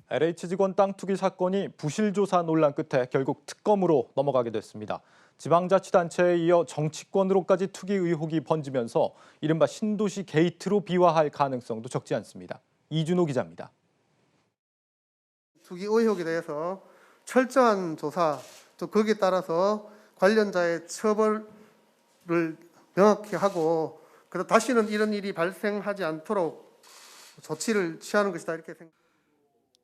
LH 직원 땅 투기 사건이 부실 조사 논란 끝에 결국 특검으로 넘어가게 됐습니다. 지방자치단체에 이어 정치권으로까지 투기 의혹이 번지면서 이른바 신도시 게이트로 비화할 가능성도 적지 않습니다. 이준호 기자입니다. 투기 의혹에 대해서 철저한 조사, 또 거기에 따라서 관련자의 처벌을 명확히 하고 그래서 다시는 이런 일이 발생하지 않도록 조치를 취하는 것이다 이렇게 생각합니다.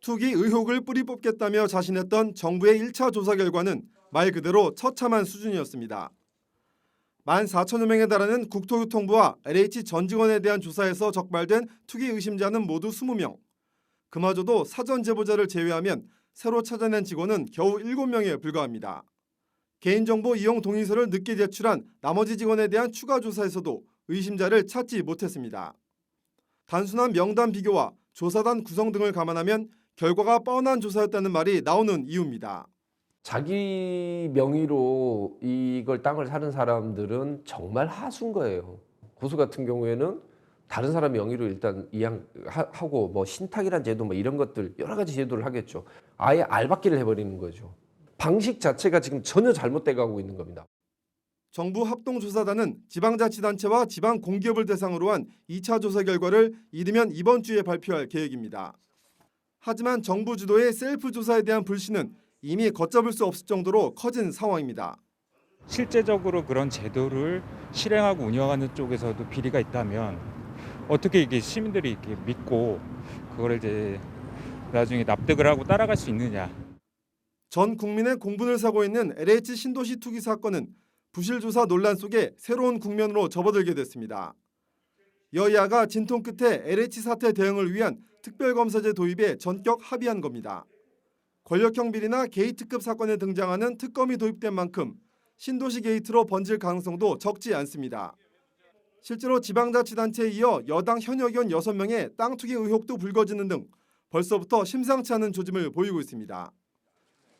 투기 의혹을 뿌리 뽑겠다며 자신했던 정부의 1차 조사 결과는 말 그대로 처참한 수준이었습니다. 14,000여 명에 달하는 국토교통부와 LH 전 직원에 대한 조사에서 적발된 투기 의심자는 모두 20명. 그마저도 사전 제보자를 제외하면 새로 찾아낸 직원은 겨우 7명에 불과합니다. 개인정보 이용 동의서를 늦게 제출한 나머지 직원에 대한 추가 조사에서도 의심자를 찾지 못했습니다. 단순한 명단 비교와 조사단 구성 등을 감안하면 결과가 뻔한 조사였다는 말이 나오는 이유입니다. 자기 명의로 이걸 땅을 사는 사람들은 정말 하수인 거예요. 고수 같은 경우에는 다른 사람 명의로 일단 이양하고 뭐 신탁이란 제도 뭐 이런 것들 여러 가지 제도를 하겠죠. 아예 알박기를 해버리는 거죠. 방식 자체가 지금 전혀 잘못돼 가고 있는 겁니다. 정부 합동조사단은 지방자치단체와 지방공기업을 대상으로 한 2차 조사 결과를 이르면 이번 주에 발표할 계획입니다. 하지만 정부 주도의 셀프 조사에 대한 불신은 이미 걷잡을 수 없을 정도로 커진 상황입니다. 실제적으로 그런 제도를 실행하고 운영하는 쪽에서도 비리가 있다면 어떻게 이게 시민들이 이렇게 믿고 그거를 이제 나중에 납득을 하고 따라갈 수 있느냐. 전 국민의 공분을 사고 있는 LH 신도시 투기 사건은 부실 조사 논란 속에 새로운 국면으로 접어들게 됐습니다. 여야가 진통 끝에 LH 사태 대응을 위한 특별검사제 도입에 전격 합의한 겁니다. 권력형 비리나 게이트급 사건에 등장하는 특검이 도입된 만큼 신도시 게이트로 번질 가능성도 적지 않습니다. 실제로 지방자치단체에 이어 여당 현역 의원 6명의 땅 투기 의혹도 불거지는 등 벌써부터 심상치 않은 조짐을 보이고 있습니다.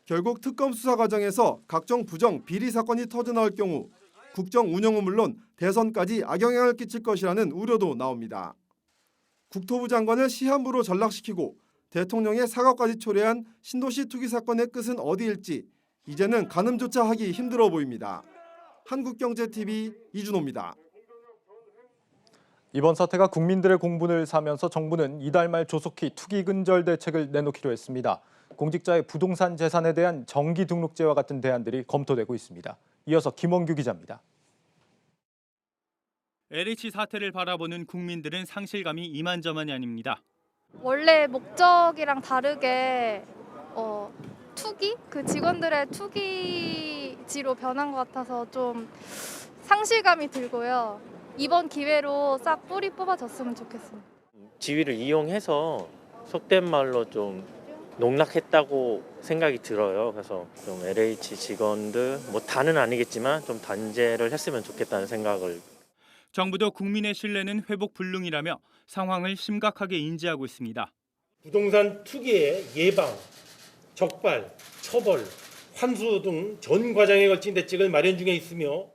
결국 특검 수사 과정에서 각종 부정, 비리 사건이 터져나올 경우 국정 운영은 물론 대선까지 악영향을 끼칠 것이라는 우려도 나옵니다. 국토부 장관을 시한부로 전락시키고 대통령의 사과까지 초래한 신도시 투기 사건의 끝은 어디일지 이제는 가늠조차 하기 힘들어 보입니다. 한국경제TV 이준호입니다. 이번 사태가 국민들의 공분을 사면서 정부는 이달 말 조속히 투기 근절 대책을 내놓기로 했습니다. 공직자의 부동산 재산에 대한 정기 등록제와 같은 대안들이 검토되고 있습니다. 이어서 김원규 기자입니다. LH 사태를 바라보는 국민들은 상실감이 이만저만이 아닙니다. 원래 목적이랑 다르게 투기? 그 직원들의 투기지로 변한 것 같아서 좀 상실감이 들고요. 이번 기회로 싹 뿌리 뽑아줬으면 좋겠습니다. 지위를 이용해서 속된 말로 좀 농락했다고 생각이 들어요. 그래서 좀 LH 직원들 뭐 다는 아니겠지만 좀 단죄를 했으면 좋겠다는 생각을. 정부도 국민의 신뢰는 회복 불능이라며 상황을 심각하게 인지하고 있습니다. 부동산 투기의 예방, 적발, 처벌, 환수 등 전 과정에 걸친 대책을 마련 중에 있으며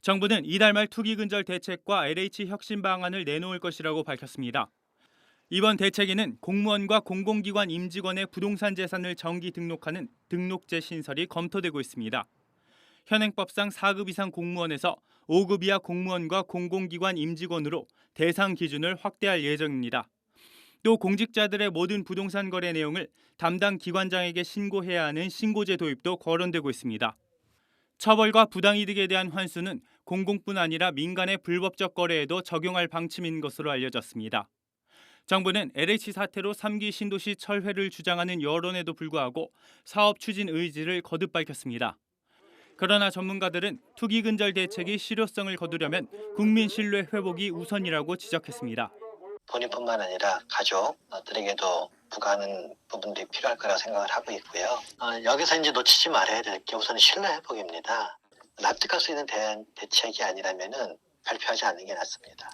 정부는 이달 말 투기 근절 대책과 LH 혁신 방안을 내놓을 것이라고 밝혔습니다. 이번 대책에는 공무원과 공공기관 임직원의 부동산 재산을 정기 등록하는 등록제 신설이 검토되고 있습니다. 현행법상 4급 이상 공무원에서 5급 이하 공무원과 공공기관 임직원으로 대상 기준을 확대할 예정입니다. 또 공직자들의 모든 부동산 거래 내용을 담당 기관장에게 신고해야 하는 신고제 도입도 거론되고 있습니다. 처벌과 부당이득에 대한 환수는 공공뿐 아니라 민간의 불법적 거래에도 적용할 방침인 것으로 알려졌습니다. 정부는 LH 사태로 3기 신도시 철회를 주장하는 여론에도 불구하고 사업 추진 의지를 거듭 밝혔습니다. 그러나 전문가들은 투기 근절 대책이 실효성을 거두려면 국민 신뢰 회복이 우선이라고 지적했습니다. 본인뿐만 아니라 가족들에게도 부과하는 부분들이 필요할 거라고 생각을 하고 있고요. 여기서 이제 놓치지 말아야 될 게 우선 신뢰 회복입니다. 납득할 수 있는 대책이 아니라면은 발표하지 않는 게 낫습니다.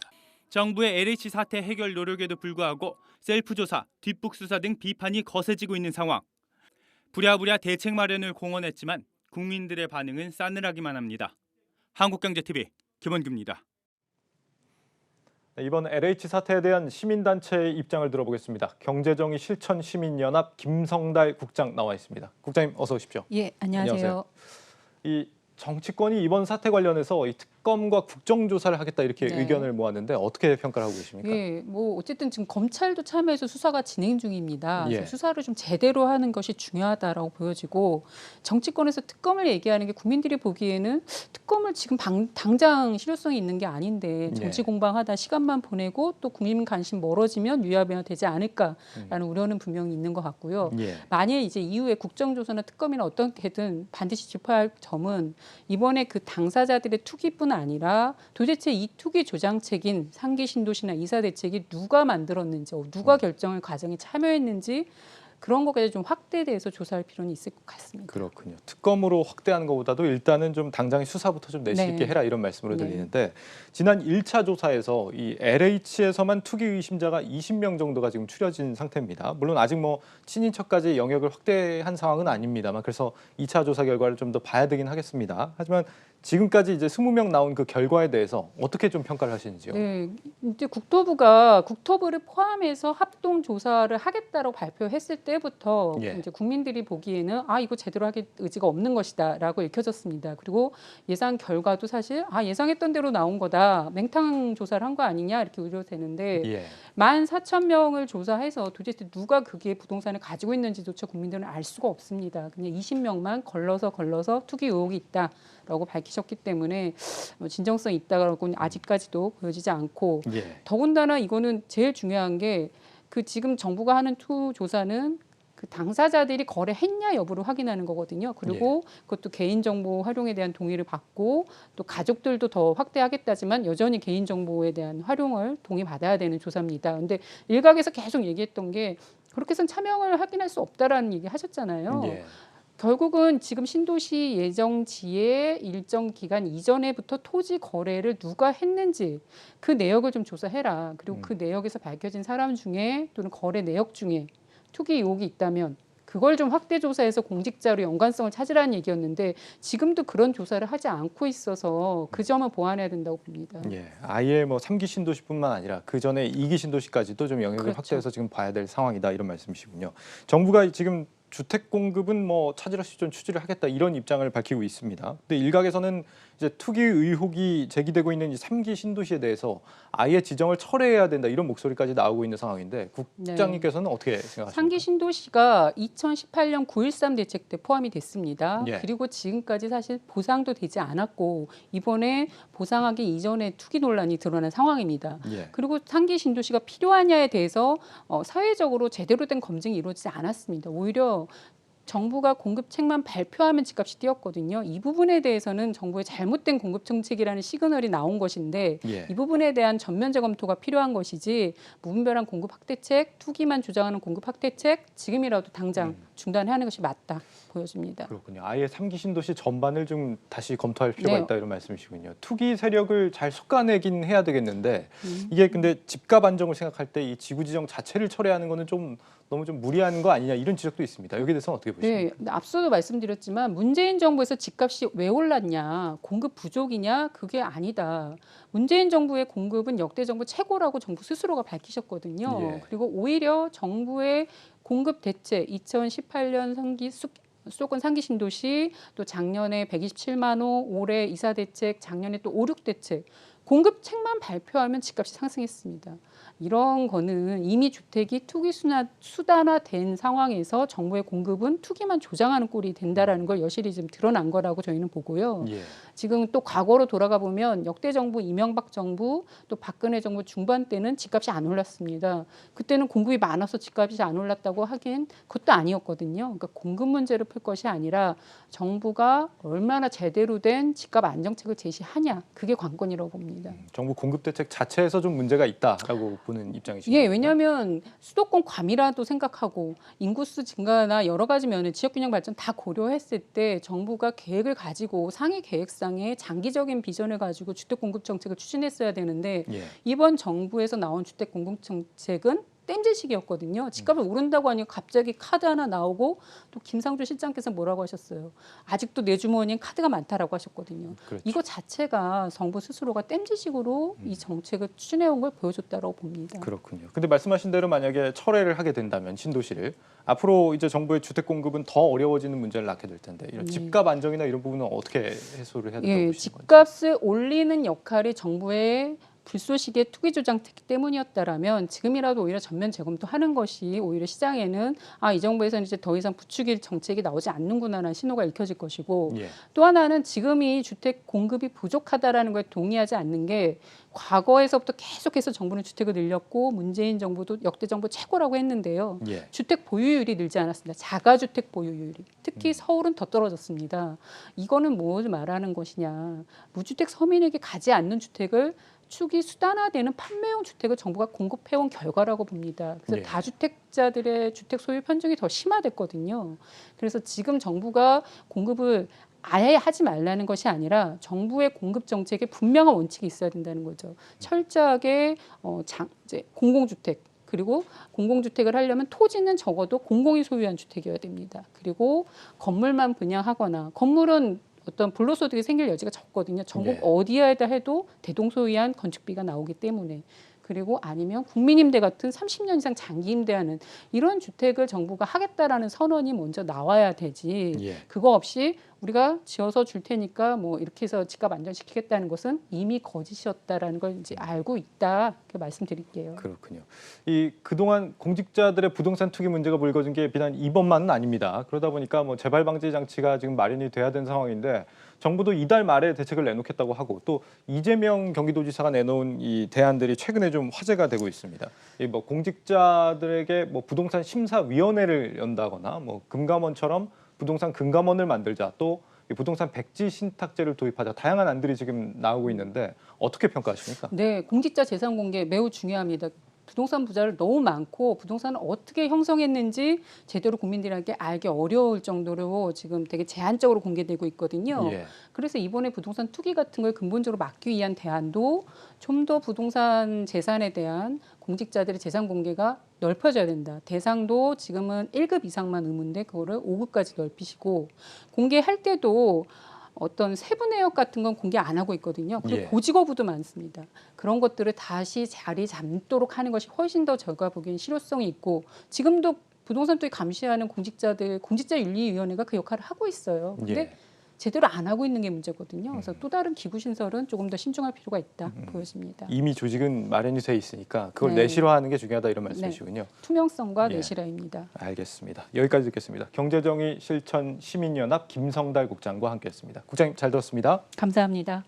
정부의 LH 사태 해결 노력에도 불구하고 셀프 조사, 뒷북 수사 등 비판이 거세지고 있는 상황. 부랴부랴 대책 마련을 공언했지만 국민들의 반응은 싸늘하기만 합니다. 한국경제TV 김원규입니다. 네, 이번 LH 사태에 대한 시민단체의 입장을 들어보겠습니다. 경제정의 실천시민연합 김성달 국장 나와 있습니다. 국장님 어서 오십시오. 예, 안녕하세요. 이 정치권이 이번 사태 관련해서 이 특검과 국정조사를 하겠다 이렇게 네. 의견을 모았는데 어떻게 평가를 하고 계십니까? 예, 뭐 어쨌든 지금 검찰도 참여해서 수사가 진행 중입니다. 예. 그래서 수사를 좀 제대로 하는 것이 중요하다라고 보여지고 정치권에서 특검을 얘기하는 게 국민들이 보기에는 특검을 지금 당장 실효성이 있는 게 아닌데 정치 예. 공방하다 시간만 보내고 또 국민 관심 멀어지면 유야무야 되지 않을까라는 우려는 분명히 있는 것 같고요. 예. 만약 이제 이후에 국정조사나 특검이나 어떻게든 반드시 짚어야 할 점은 이번에 그 당사자들의 투기뿐 아니라 도대체 이 투기 조장책인 상기 신도시나 이사 대책이 누가 만들었는지, 누가 결정을 과정에 참여했는지 그런 것까지 좀 확대돼서 조사할 필요는 있을 것 같습니다. 그렇군요. 특검으로 확대하는 것보다도 일단은 좀 당장의 수사부터 좀 내실 있게 네. 해라 이런 말씀으로 네. 들리는데 지난 1차 조사에서 이 LH에서만 투기 의심자가 20명 정도가 지금 추려진 상태입니다. 물론 아직 뭐 친인척까지 영역을 확대한 상황은 아닙니다만 그래서 2차 조사 결과를 좀 더 봐야 되긴 하겠습니다. 하지만 지금까지 이제 20명 나온 그 결과에 대해서 어떻게 좀 평가를 하시는지요? 네, 이제 국토부를 포함해서 합동 조사를 하겠다고 발표했을 때부터 예. 이제 국민들이 보기에는 이거 제대로 하길 의지가 없는 것이다라고 읽혀졌습니다. 그리고 예상 결과도 사실 예상했던 대로 나온 거다, 맹탕 조사를 한 거 아니냐 이렇게 우려되는데 예. 14,000명을 조사해서 도대체 누가 그게 부동산을 가지고 있는지조차 국민들은 알 수가 없습니다. 그냥 20명만 걸러서 투기 의혹이 있다라고 밝히셨기 때문에 진정성이 있다고는 아직까지도 보여지지 않고 예. 더군다나 이거는 제일 중요한 게 그 지금 정부가 하는 투 조사는 그 당사자들이 거래했냐 여부를 확인하는 거거든요. 그리고 그것도 개인정보 활용에 대한 동의를 받고 또 가족들도 더 확대하겠다지만 여전히 개인정보에 대한 활용을 동의받아야 되는 조사입니다. 근데 일각에서 계속 얘기했던 게 그렇게 해서는 참여를 확인할 수 없다라는 얘기 하셨잖아요. 예. 결국은 지금 신도시 예정지의 일정 기간 이전에부터 토지 거래를 누가 했는지 그 내역을 좀 조사해라. 그리고 그 내역에서 밝혀진 사람 중에 또는 거래 내역 중에 투기 의혹이 있다면 그걸 좀 확대 조사해서 공직자로 연관성을 찾으라는 얘기였는데 지금도 그런 조사를 하지 않고 있어서 그 점은 보완해야 된다고 봅니다. 예, 아예 뭐 3기 신도시뿐만 아니라 그 전에 2기 신도시까지도 좀 영역을 그렇죠. 확대해서 지금 봐야 될 상황이다 이런 말씀이시군요. 정부가 지금 주택 공급은 뭐 차질 없이 좀 추진을 하겠다 이런 입장을 밝히고 있습니다. 근데 일각에서는 이제 투기 의혹이 제기되고 있는 이 3기 신도시에 대해서 아예 지정을 철회해야 된다 이런 목소리까지 나오고 있는 상황인데 국장님께서는 어떻게 생각하십니까? 상기 신도시가 2018년 9.13 대책 때 포함이 됐습니다. 예. 그리고 지금까지 사실 보상도 되지 않았고 이번에 보상하기 이전에 투기 논란이 드러난 상황입니다. 예. 그리고 상기 신도시가 필요하냐에 대해서 사회적으로 제대로 된 검증이 이루어지지 않았습니다. 오히려 정부가 공급책만 발표하면 집값이 뛰었거든요. 이 부분에 대해서는 정부의 잘못된 공급 정책이라는 시그널이 나온 것인데 예. 이 부분에 대한 전면 재검토가 필요한 것이지 무분별한 공급 확대책, 투기만 주장하는 공급 확대책 지금이라도 당장 중단하는 것이 맞다 보여집니다. 그렇군요. 아예 3기 신도시 전반을 좀 다시 검토할 필요가 네. 있다 이런 말씀이시군요. 투기 세력을 잘 솎아내긴 해야 되겠는데 이게 근데 집값 안정을 생각할 때 이 지구 지정 자체를 철회하는 거는 좀 너무 좀 무리한 거 아니냐 이런 지적도 있습니다. 여기에 대해서는 어떻게 보십니까? 네, 앞서도 말씀드렸지만 문재인 정부에서 집값이 왜 올랐냐, 공급 부족이냐, 그게 아니다. 문재인 정부의 공급은 역대 정부 최고라고 정부 스스로가 밝히셨거든요. 예. 그리고 오히려 정부의 공급 대책 2018년 수도권 상기 신도시, 또 작년에 127만 호, 올해 이사 대책, 작년에 또 5, 6대책 공급책만 발표하면 집값이 상승했습니다. 이런 거는 이미 주택이 투기 수단화된 상황에서 정부의 공급은 투기만 조장하는 꼴이 된다라는 걸 여실히 지금 드러난 거라고 저희는 보고요. 예. 지금 또 과거로 돌아가 보면 역대 정부 이명박 정부 또 박근혜 정부 중반 때는 집값이 안 올랐습니다. 그때는 공급이 많아서 집값이 안 올랐다고 하긴 그것도 아니었거든요. 그러니까 공급 문제를 풀 것이 아니라 정부가 얼마나 제대로 된 집값 안정책을 제시하냐 그게 관건이라고 봅니다. 정부 공급 대책 자체에서 좀 문제가 있다라고 보는 입장이시죠? 예, 왜냐하면 수도권 과밀화도 생각하고 인구수 증가나 여러 가지 면을 지역균형 발전 다 고려했을 때 정부가 계획을 가지고 상위 계획상에 장기적인 비전을 가지고 주택 공급 정책을 추진했어야 되는데 예. 이번 정부에서 나온 주택 공급 정책은 땜질식이었거든요. 집값이 오른다고 하니까 갑자기 카드 하나 나오고 또 김상조 실장께서 뭐라고 하셨어요. 아직도 내 주머니엔 카드가 많다라고 하셨거든요. 그렇죠. 이거 자체가 정부 스스로가 땜질식으로 이 정책을 추진해온 걸 보여줬다고 봅니다. 그렇군요. 근데 말씀하신 대로 만약에 철회를 하게 된다면 신도시를 앞으로 이제 정부의 주택 공급은 더 어려워지는 문제를 낳게 될 텐데 이런 집값 안정이나 이런 부분은 어떻게 해소를 해야 된다고 예, 보시는 건지. 집값을 올리는 역할이 정부의 불쏘시개 투기 조장 때문이었다라면 지금이라도 오히려 전면 재검토하는 것이 오히려 시장에는 이 정부에서는 이제 더 이상 부추길 정책이 나오지 않는구나라는 신호가 읽혀질 것이고 예. 또 하나는 지금이 주택 공급이 부족하다라는 거에 동의하지 않는 게 과거에서부터 계속해서 정부는 주택을 늘렸고 문재인 정부도 역대 정부 최고라고 했는데요. 예. 주택 보유율이 늘지 않았습니다. 자가주택 보유율이. 특히 서울은 더 떨어졌습니다. 이거는 뭘 말하는 것이냐. 무주택 서민에게 가지 않는 주택을 축이 수단화되는 판매용 주택을 정부가 공급해온 결과라고 봅니다. 그래서 예. 다주택자들의 주택 소유 편중이 더 심화됐거든요. 그래서 지금 정부가 공급을 아예 하지 말라는 것이 아니라 정부의 공급 정책에 분명한 원칙이 있어야 된다는 거죠. 철저하게 이제 공공주택 그리고 공공주택을 하려면 토지는 적어도 공공이 소유한 주택이어야 됩니다. 그리고 건물만 분양하거나 건물은 어떤 불로소득이 생길 여지가 적거든요. 전국 네. 어디에다 해도 대동소이한 건축비가 나오기 때문에. 그리고 아니면 국민임대 같은 30년 이상 장기 임대하는 이런 주택을 정부가 하겠다라는 선언이 먼저 나와야 되지. 예. 그거 없이 우리가 지어서 줄 테니까 뭐 이렇게 해서 집값 안정시키겠다는 것은 이미 거짓이었다라는 걸 이제 알고 있다. 이렇게 말씀드릴게요. 그렇군요. 이 그동안 공직자들의 부동산 투기 문제가 불거진 게 비단 이번만은 아닙니다. 그러다 보니까 뭐 재발 방지 장치가 지금 마련이 돼야 되는 상황인데 정부도 이달 말에 대책을 내놓겠다고 하고 또 이재명 경기도지사가 내놓은 이 대안들이 최근에 좀 화제가 되고 있습니다. 이 뭐 공직자들에게 뭐 부동산 심사위원회를 연다거나 뭐 금감원처럼 부동산 금감원을 만들자 또 이 부동산 백지 신탁제를 도입하자 다양한 안들이 지금 나오고 있는데 어떻게 평가하십니까? 네, 공직자 재산 공개 매우 중요합니다. 부동산 부자를 너무 많고 부동산을 어떻게 형성했는지 제대로 국민들에게 알기 어려울 정도로 지금 되게 제한적으로 공개되고 있거든요. 예. 그래서 이번에 부동산 투기 같은 걸 근본적으로 막기 위한 대안도 좀 더 부동산 재산에 대한 공직자들의 재산 공개가 넓혀져야 된다. 대상도 지금은 1급 이상만 의무인데 그거를 5급까지 넓히시고 공개할 때도 어떤 세부 내역 같은 건 공개 안 하고 있거든요. 그리고 예. 고직어부도 많습니다. 그런 것들을 다시 자리 잡도록 하는 것이 훨씬 더 제가 보기엔 실효성이 있고 지금도 부동산 투기 감시하는 공직자윤리위원회가 그 역할을 하고 있어요. 근데 예. 제대로 안 하고 있는 게 문제거든요. 그래서 또 다른 기구 신설은 조금 더 신중할 필요가 있다 보여집니다. 이미 조직은 마련이 돼 있으니까 그걸 네. 내실화하는 게 중요하다 이런 말씀이시군요. 투명성과 예. 내실화입니다. 알겠습니다. 여기까지 듣겠습니다. 경제정의 실천 시민연합 김성달 국장과 함께했습니다. 국장님 잘 들었습니다. 감사합니다.